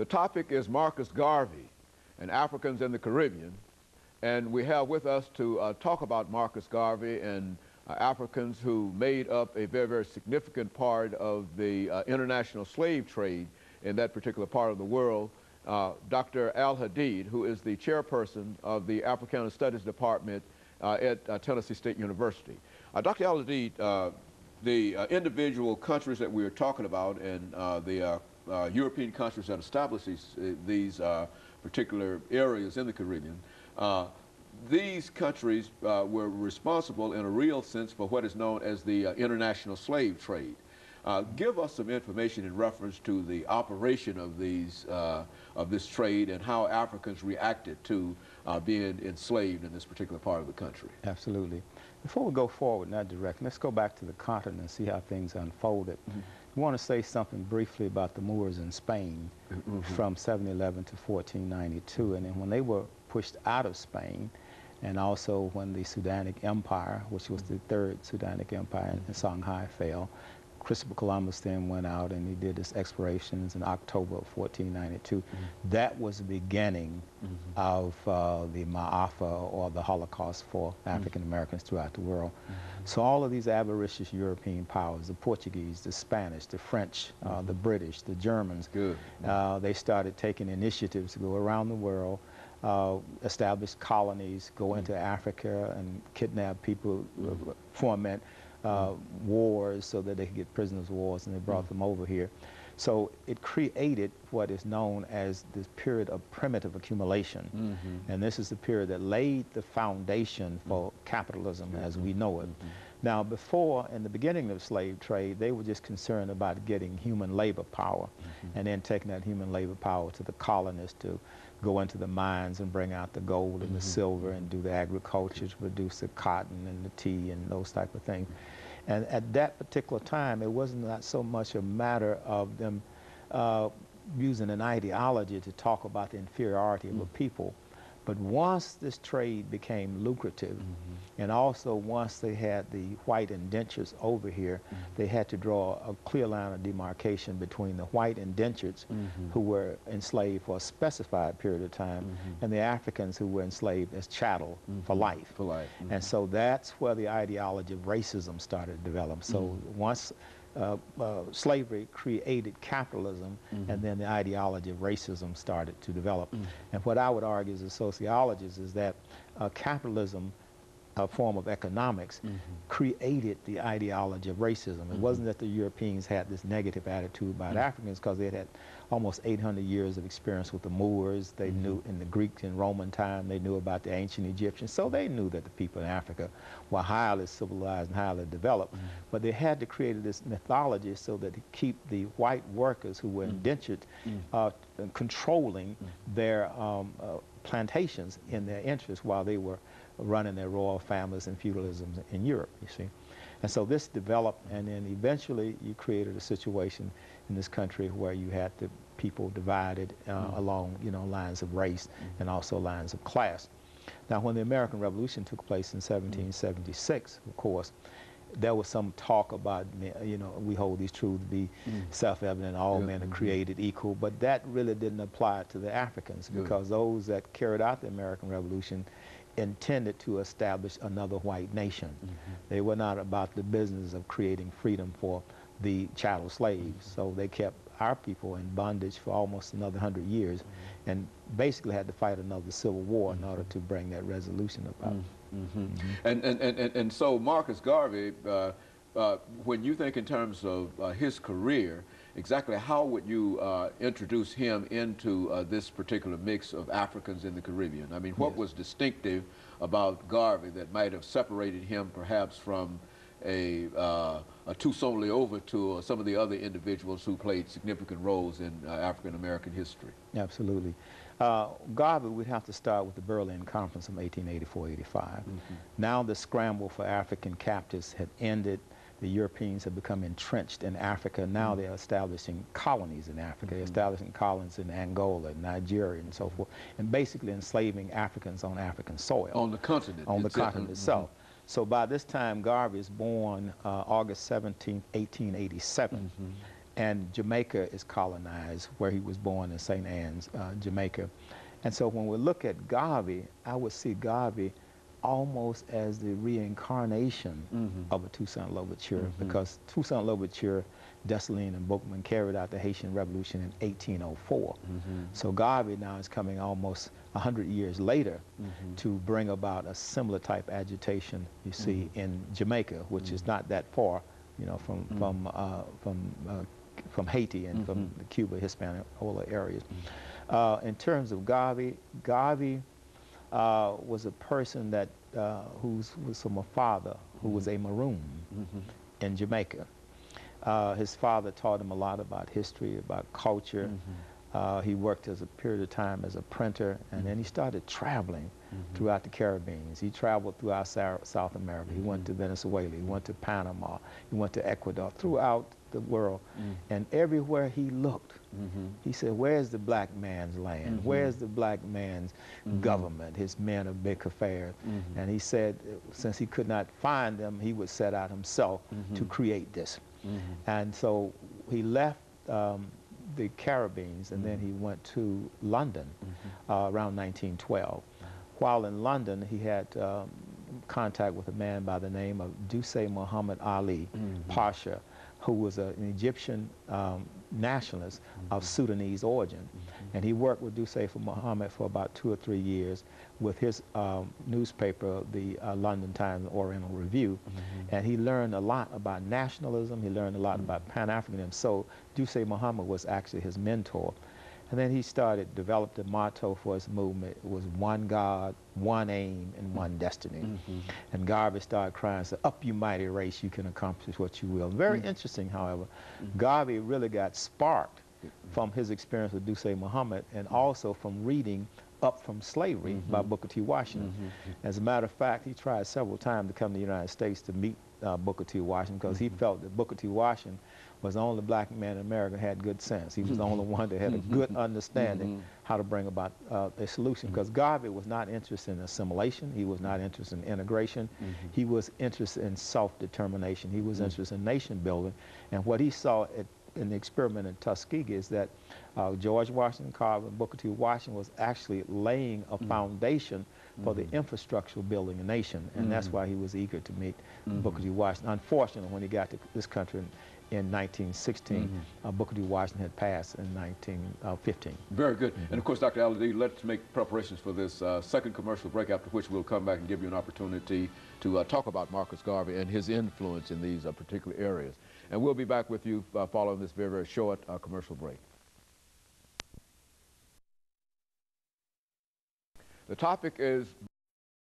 The topic is Marcus Garvey and Africans in the Caribbean. And we have with us to talk about Marcus Garvey and Africans who made up a very, very significant part of the international slave trade in that particular part of the world, Dr. AAl-Hadid, who is the chairperson of the Africana Studies Department at Tennessee State University. Dr. AAl-Hadid, the individual countries that we are talking about and the European countries that established these particular areas in the Caribbean, these countries were responsible in a real sense for what is known as the international slave trade. Give us some information in reference to the operation of this trade and how Africans reacted to being enslaved in this particular part of the country. Absolutely. Before we go forward in that direction, let's go back to the continent and see how things unfolded. I want to say something briefly about the Moors in Spain from 711 to 1492, and then when they were pushed out of Spain, and also when the Sudanic Empire, which was the third Sudanic Empire in Songhai, fell. Christopher Columbus then went out and he did his explorations in October of 1492. That was the beginning of the Ma'afa, or the Holocaust for African Americans throughout the world. So all of these avaricious European powers, the Portuguese, the Spanish, the French, the British, the Germans, they started taking initiatives to go around the world, establish colonies, go into Africa and kidnap people, foment wars so that they could get prisoners of war, and they brought them over here. So it created what is known as this period of primitive accumulation. And this is the period that laid the foundation for capitalism as we know it. Now, before, in the beginning of the slave trade, they were just concerned about getting human labor power and then taking that human labor power to the colonists to go into the mines and bring out the gold and the silver and do the agriculture to produce the cotton and the tea and those type of things. And at that particular time, it wasn't not so much a matter of them using an ideology to talk about the inferiority of a people. But once this trade became lucrative, and also once they had the white indentures over here, they had to draw a clear line of demarcation between the white indentures who were enslaved for a specified period of time and the Africans who were enslaved as chattel for life. And so that's where the ideology of racism started to develop. So once slavery created capitalism, and then the ideology of racism started to develop. And what I would argue as a sociologist is that capitalism, a form of economics, created the ideology of racism. It wasn't that the Europeans had this negative attitude about Africans, because they had almost 800 years of experience with the Moors. They knew in the Greek and Roman time, they knew about the ancient Egyptians, so they knew that the people in Africa were highly civilized and highly developed. But they had to create this mythology so that to keep the white workers who were indentured controlling their plantations in their interest while they were running their royal families and feudalism in Europe, you see. And so this developed, and then eventually you created a situation in this country where you had the people divided along, lines of race and also lines of class. Now, when the American Revolution took place in 1776, of course, there was some talk about, we hold these truths to be self-evident, all men are created equal, but that really didn't apply to the Africans, because those that carried out the American Revolution intended to establish another white nation. They were not about the business of creating freedom for the chattel slaves. So they kept our people in bondage for almost another 100 years and basically had to fight another civil war in order to bring that resolution about. And so Marcus Garvey, when you think in terms of his career, exactly how would you introduce him into this particular mix of Africans in the Caribbean? I mean, what was distinctive about Garvey that might have separated him perhaps from a Toussaint Louverture or some of the other individuals who played significant roles in African-American history? Absolutely. Garvey, we'd have to start with the Berlin Conference of 1884-85. Now the scramble for African captives had ended. The Europeans have become entrenched in Africa. Now they're establishing colonies in Africa. They're establishing colonies in Angola, Nigeria, and so forth, and basically enslaving Africans on African soil. On the continent. On the continent itself. So by this time, Garvey is born August 17, 1887. and Jamaica is colonized, where he was born in St. Anne's, Jamaica. And so when we look at Garvey, I would see Garvey almost as the reincarnation of a Toussaint Louverture, because Toussaint Louverture, Dessalines, and Boukman carried out the Haitian Revolution in 1804. So Garvey now is coming almost 100 years later to bring about a similar type agitation you see in Jamaica, which is not that far, you know, from Haiti and from the Cuba, Hispaniola areas. In terms of Garvey, Garvey was a person that was from a father who was a maroon in Jamaica. His father taught him a lot about history, about culture. He worked as a period of time as a printer, and then he started traveling throughout the Caribbean. He traveled throughout South America. He went to Venezuela, he went to Panama, he went to Ecuador, throughout the world. And everywhere he looked, he said, where's the black man's land? Where's the black man's government, his men of big affairs? And he said, since he could not find them, he would set out himself to create this. And so he left the Caribbean, and then he went to London around 1912. While in London, he had contact with a man by the name of Dusay Muhammad Ali Pasha, who was an Egyptian nationalist of Sudanese origin. And he worked with Dusay Muhammad for about 2 or 3 years with his newspaper, the London Times Oriental Review. And he learned a lot about nationalism. He learned a lot about Pan-Africanism. So Dusay Muhammad was actually his mentor. And then he developed a motto for his movement. It was one God, one aim, and one destiny. And Garvey started crying, said, up you mighty race, you can accomplish what you will. Very interesting, however, Garvey really got sparked from his experience with Dusay Muhammad, and also from reading Up from Slavery by Booker T. Washington. As a matter of fact, he tried several times to come to the United States to meet Booker T. Washington, because he felt that Booker T. Washington was the only black man in America who had good sense. He was the only one that had a good understanding how to bring about a solution, because Garvey was not interested in assimilation. He was not interested in integration. He was interested in self-determination. He was interested in nation building. And what he saw in the experiment in Tuskegee is that George Washington Carver and Booker T. Washington was actually laying a foundation for the infrastructure building a nation, and that's why he was eager to meet Booker T. Washington. Unfortunately, when he got to this country in 1916, Booker T. Washington had passed in 1915. Very good. And of course, Dr. Al-Hadid, let's make preparations for this second commercial break, after which we'll come back and give you an opportunity to talk about Marcus Garvey and his influence in these particular areas. And we'll be back with you following this very, very short commercial break. The topic is